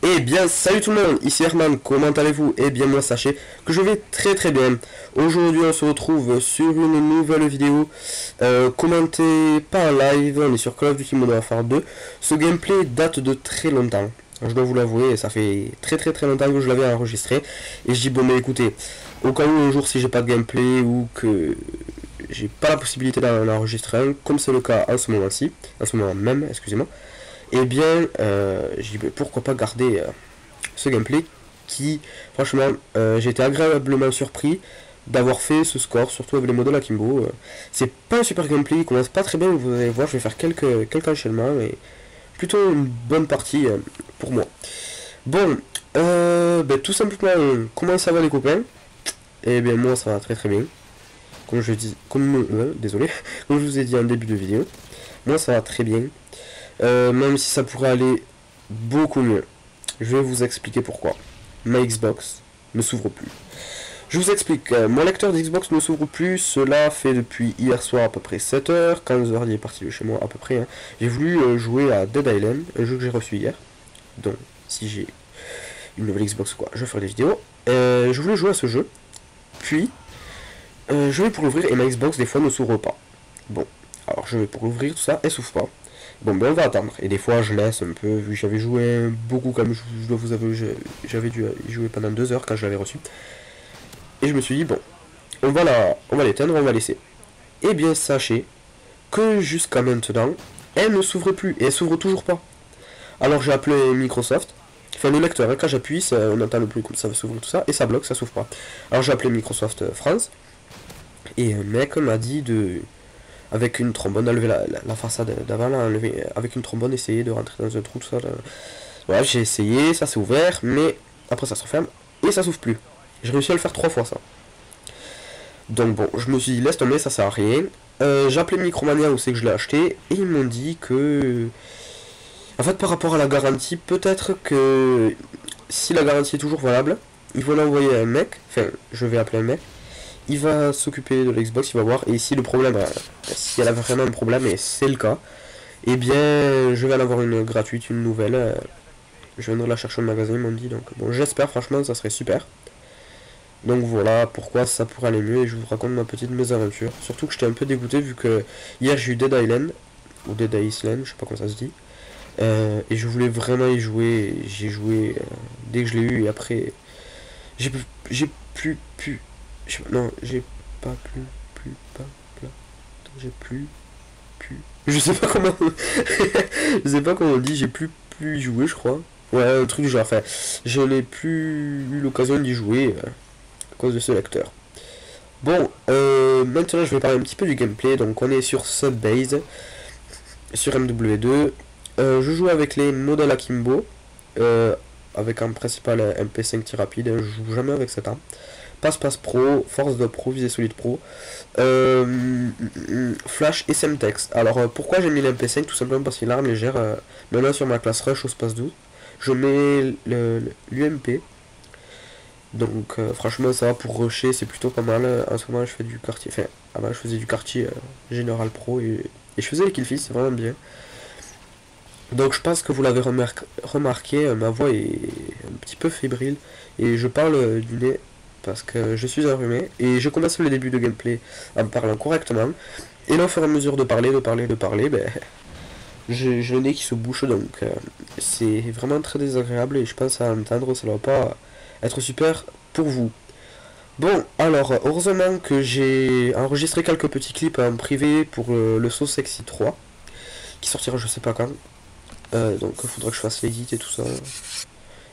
Eh bien salut tout le monde, ici Herman, comment allez-vous? Eh bien moi sachez que je vais très bien. Aujourd'hui on se retrouve sur une nouvelle vidéo commentée par live, on est sur Call of Duty Modern Warfare 2. Ce gameplay date de très longtemps, je dois vous l'avouer, ça fait très longtemps que je l'avais enregistré. Et je dis bon mais écoutez, au cas où un jour si j'ai pas de gameplay ou que j'ai pas la possibilité d'en enregistrer un, comme c'est le cas en ce moment-ci, en ce moment même, excusez-moi. Et bien, j'ai dit pourquoi pas garder ce gameplay qui, franchement, j'ai été agréablement surpris d'avoir fait ce score, surtout avec les modèles Akimbo. C'est pas un super gameplay, il commence pas très bien, vous allez voir, je vais faire quelques enchaînements, et plutôt une bonne partie pour moi. Bon, tout simplement, comment ça va les copains? Eh bien, moi ça va très bien. Comme je dis, désolé, comme je vous ai dit en début de vidéo, moi ça va très bien. Même si ça pourrait aller beaucoup mieux. Je vais vous expliquer pourquoi. Ma Xbox ne s'ouvre plus. Je vous explique, mon lecteur d'Xbox ne s'ouvre plus, cela fait depuis hier soir à peu près 7h, 15h il est parti de chez moi à peu près. Hein. J'ai voulu jouer à Dead Island, un jeu que j'ai reçu hier. Donc si j'ai une nouvelle Xbox ou quoi, je ferai des vidéos. Je voulais jouer à ce jeu, puis je vais pour l'ouvrir et ma Xbox des fois ne s'ouvre pas. Bon, alors je vais pour l'ouvrir tout ça, elle s'ouvre pas. Bon ben on va attendre, et des fois je laisse un peu, vu que j'avais joué beaucoup comme je dois vous avouer, j'avais dû y jouer pendant 2 heures quand je l'avais reçu. Et je me suis dit bon, on va l'éteindre, on va laisser. Et bien sachez que jusqu'à maintenant, elle ne s'ouvre plus, et elle s'ouvre toujours pas. Alors j'ai appelé Microsoft, enfin le lecteur, hein, quand j'appuie, on entend le bruit comme ça s'ouvre tout ça, et ça bloque, ça s'ouvre pas. Alors j'ai appelé Microsoft France, et un mec m'a dit de... avec une trombone, enlever la façade d'avant, avec une trombone, essayer de rentrer dans un trou, tout ça. Voilà, j'ai essayé, ça s'est ouvert, mais après ça se referme, et ça s'ouvre plus. J'ai réussi à le faire 3 fois ça. Donc bon, je me suis dit, laisse tomber, ça sert à rien. J'ai appelé Micromania où c'est que je l'ai acheté, et ils m'ont dit que... En fait, par rapport à la garantie, peut-être que si la garantie est toujours valable, ils vont l'envoyer à un mec, enfin, je vais appeler un mec, il va s'occuper de l'Xbox, il va voir, et si le problème, si elle a vraiment un problème, et c'est le cas, eh bien, je vais en avoir une gratuite, une nouvelle, je viendrai la chercher au magasin, ils m'ont dit, donc bon, j'espère, franchement, ça serait super. Donc voilà pourquoi ça pourrait aller mieux, et je vous raconte ma petite mésaventure, surtout que j'étais un peu dégoûté, vu que hier j'ai eu Dead Island, ou Dead Island, je sais pas comment ça se dit, et je voulais vraiment y jouer, j'ai joué dès que je l'ai eu, et après, j'ai plus non, j'ai pas j'ai plus je sais pas comment je sais pas comment on dit, j'ai plus y jouer, je crois. Ouais, un truc du genre, enfin, je n'ai plus eu l'occasion d'y jouer à cause de ce lecteur. Bon, maintenant je vais parler un petit peu du gameplay. Donc on est sur Subbase, sur MW2. Je joue avec les modèles Akimbo, avec un principal MP5 tir rapide, je joue jamais avec cette arme. Passe Pro, Force de Pro, Visée Solide Pro, Flash et Semtex. Alors pourquoi j'ai mis l'MP5? Tout simplement parce qu'il est l'arme légère. Maintenant sur ma classe Rush au Space 12, je mets l'UMP. Donc franchement ça va pour rusher, c'est plutôt pas mal. En ce moment je fais du quartier, enfin avant je faisais du quartier Général Pro, et je faisais les killfeeds, c'est vraiment bien. Donc je pense que vous l'avez remarqué, ma voix est un petit peu fébrile, et je parle du nez parce que je suis enrhumé, et je commence le début de gameplay en parlant correctement, et là au fur et à mesure de parler, ben, j'ai le nez qui se bouche, donc c'est vraiment très désagréable, et je pense à entendre, ça ne va pas être super pour vous. Bon, alors, heureusement que j'ai enregistré quelques petits clips en privé pour le So Sexy 3, qui sortira je sais pas quand, donc il faudra que je fasse l'édit et tout ça.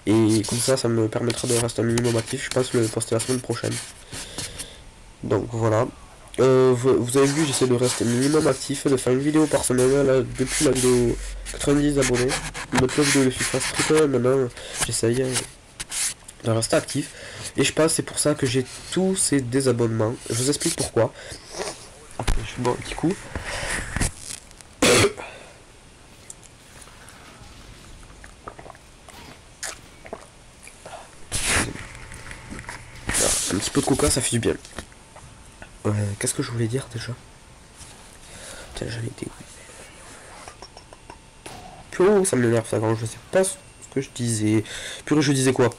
Et comme ça me permettra de rester un minimum actif, je pense le poster la semaine prochaine. Donc voilà. Vous avez vu, j'essaie de rester minimum actif, de faire une vidéo par semaine, là, depuis la vidéo 90 abonnés. Notre vidéo de FIFA Street, maintenant j'essaye de rester actif. Et je pense c'est pour ça que j'ai tous ces désabonnements. Je vous explique pourquoi. Je bois un petit coup. Un petit peu de coca, ça fait du bien. Qu'est-ce que je voulais dire déjà? J'en ai été... Oh, ça m'énerve ça quand je sais pas ce que je disais. Purée, je disais quoi?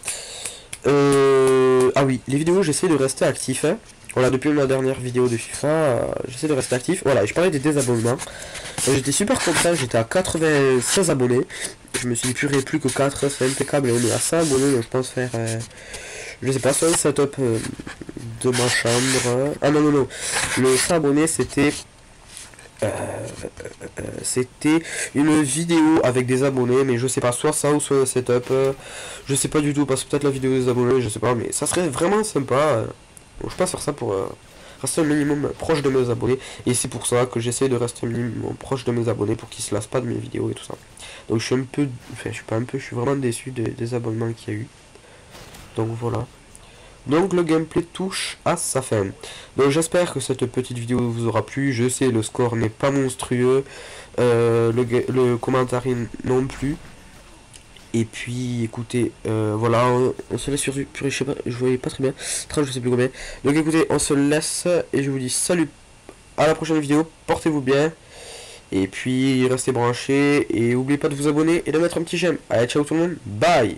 Ah oui, les vidéos, j'essaie de rester actif. Hein. Voilà, depuis ma dernière vidéo de FIFA, j'essaie de rester actif. Voilà, je parlais des désabonnements. J'étais super content, j'étais à 96 abonnés. Je me suis dit, purée, plus que 4, c'est impeccable. Et on est à 100 abonnés, donc je pense faire, je sais pas, soit un setup de ma chambre. Ah non, non, non. Le 100 abonnés, c'était une vidéo avec des abonnés, mais je sais pas, soit ça ou soit un setup. Je sais pas du tout, parce que peut-être la vidéo des abonnés, je sais pas, mais ça serait vraiment sympa. Donc je pense faire ça pour rester un minimum proche de mes abonnés. Et c'est pour ça que j'essaie de rester un minimum proche de mes abonnés pour qu'ils se lassent pas de mes vidéos et tout ça. Donc je suis un peu, enfin je suis pas un peu, je suis vraiment déçu des abonnements qu'il y a eu. Donc voilà. Donc le gameplay touche à sa fin. Donc j'espère que cette petite vidéo vous aura plu. Je sais, le score n'est pas monstrueux. Le commentaire non plus. Et puis écoutez, voilà, on se laisse sur du purée, je sais pas, je voyais pas très bien. 30, je sais plus combien. Donc écoutez, on se laisse et je vous dis salut à la prochaine vidéo. Portez-vous bien. Et puis restez branchés et n'oubliez pas de vous abonner et de mettre un petit j'aime. Allez, ciao tout le monde. Bye.